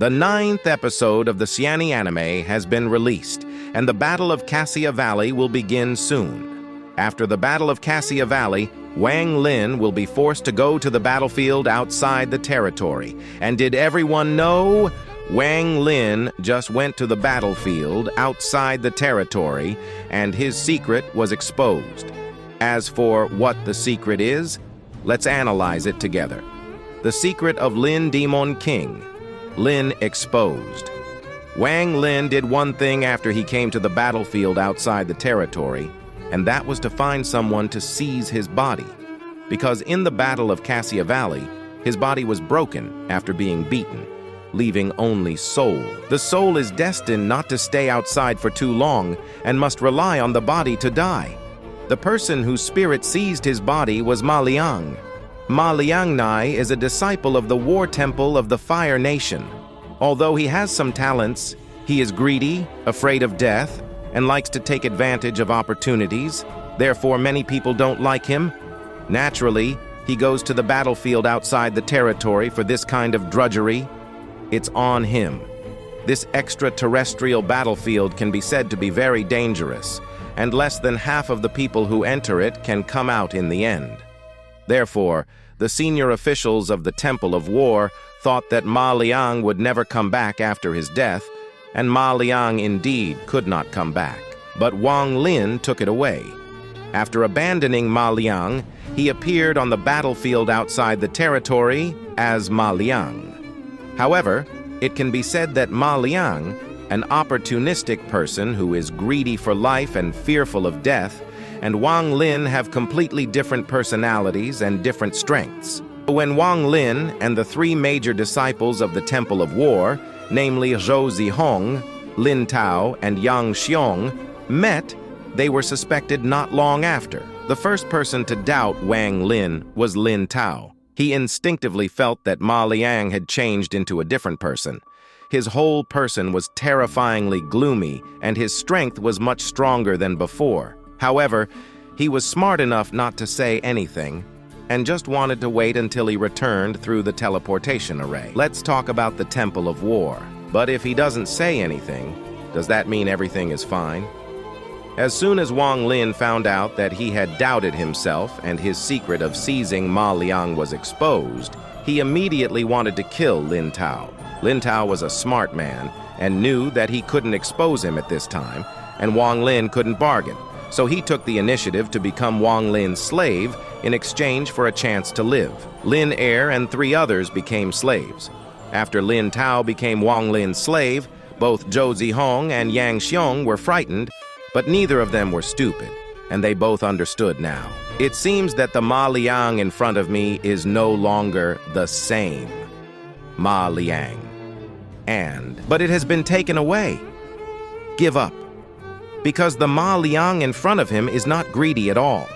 The 9th episode of the Ciani anime has been released, and the Battle of Cassia Valley will begin soon. After the Battle of Cassia Valley, Wang Lin will be forced to go to the battlefield outside the territory. And did everyone know? Wang Lin just went to the battlefield outside the territory, and his secret was exposed. As for what the secret is, let's analyze it together. The secret of Lin Demon King. Lin exposed. Wang Lin did one thing after he came to the battlefield outside the territory, and that was to find someone to seize his body. Because in the Battle of Cassia Valley, his body was broken after being beaten, leaving only soul. The soul is destined not to stay outside for too long and must rely on the body to die. The person whose spirit seized his body was Ma Liang. Ma Liangnai is a disciple of the War Temple of the Fire Nation. Although he has some talents, he is greedy, afraid of death, and likes to take advantage of opportunities. Therefore, many people don't like him. Naturally, he goes to the battlefield outside the territory for this kind of drudgery. It's on him. This extraterrestrial battlefield can be said to be very dangerous, and less than half of the people who enter it can come out in the end. Therefore, the senior officials of the Temple of War thought that Ma Liang would never come back after his death, and Ma Liang indeed could not come back. But Wang Lin took it away. After abandoning Ma Liang, he appeared on the battlefield outside the territory as Ma Liang. However, it can be said that Ma Liang, an opportunistic person who is greedy for life and fearful of death, and Wang Lin have completely different personalities and different strengths. When Wang Lin and the 3 major disciples of the Temple of War, namely Zhou Zihong, Lin Tao, and Yang Xiong, met, they were suspected not long after. The first person to doubt Wang Lin was Lin Tao. He instinctively felt that Ma Liang had changed into a different person. His whole person was terrifyingly gloomy, and his strength was much stronger than before. However, he was smart enough not to say anything, and just wanted to wait until he returned through the teleportation array. Let's talk about the Temple of War. But if he doesn't say anything, does that mean everything is fine? As soon as Wang Lin found out that he had doubted himself and his secret of seizing Ma Liang was exposed, he immediately wanted to kill Lin Tao. Lin Tao was a smart man and knew that he couldn't expose him at this time, and Wang Lin couldn't bargain. So he took the initiative to become Wang Lin's slave in exchange for a chance to live. Lin Er and 3 others became slaves. After Lin Tao became Wang Lin's slave, both Zhou Zihong and Yang Xiong were frightened, but neither of them were stupid, and they both understood now. It seems that the Ma Liang in front of me is no longer the same Ma Liang. But it has been taken away. Give up. Because the Ma Liang in front of him is not greedy at all.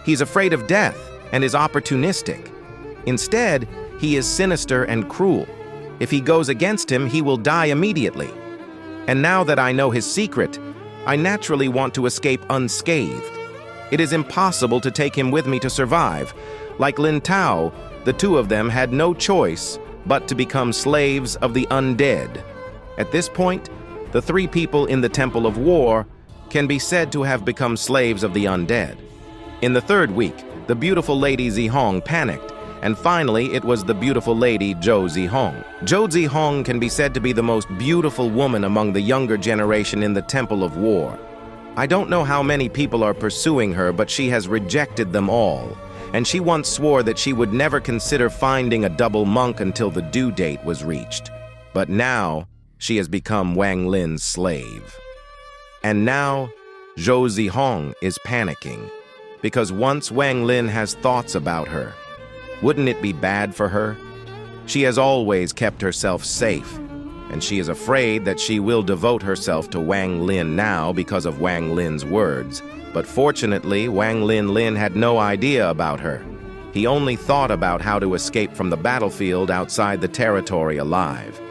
He's afraid of death and is opportunistic. Instead, he is sinister and cruel. If he goes against him, he will die immediately. And now that I know his secret, I naturally want to escape unscathed. It is impossible to take him with me to survive. Like Lin Tao, the 2 of them had no choice but to become slaves of the undead. At this point, the 3 people in the Temple of War can be said to have become slaves of the undead. In the 3rd week, the beautiful lady Zihong panicked, and finally it was the beautiful lady Zhou Zihong. Zhou Zihong can be said to be the most beautiful woman among the younger generation in the Temple of War. I don't know how many people are pursuing her, but she has rejected them all, and she once swore that she would never consider finding a double monk until the due date was reached. But now, she has become Wang Lin's slave. And now, Zhou Zihong is panicking, because once Wang Lin has thoughts about her, wouldn't it be bad for her? She has always kept herself safe, and she is afraid that she will devote herself to Wang Lin now because of Wang Lin's words. But fortunately, Wang Lin had no idea about her. He only thought about how to escape from the battlefield outside the territory alive.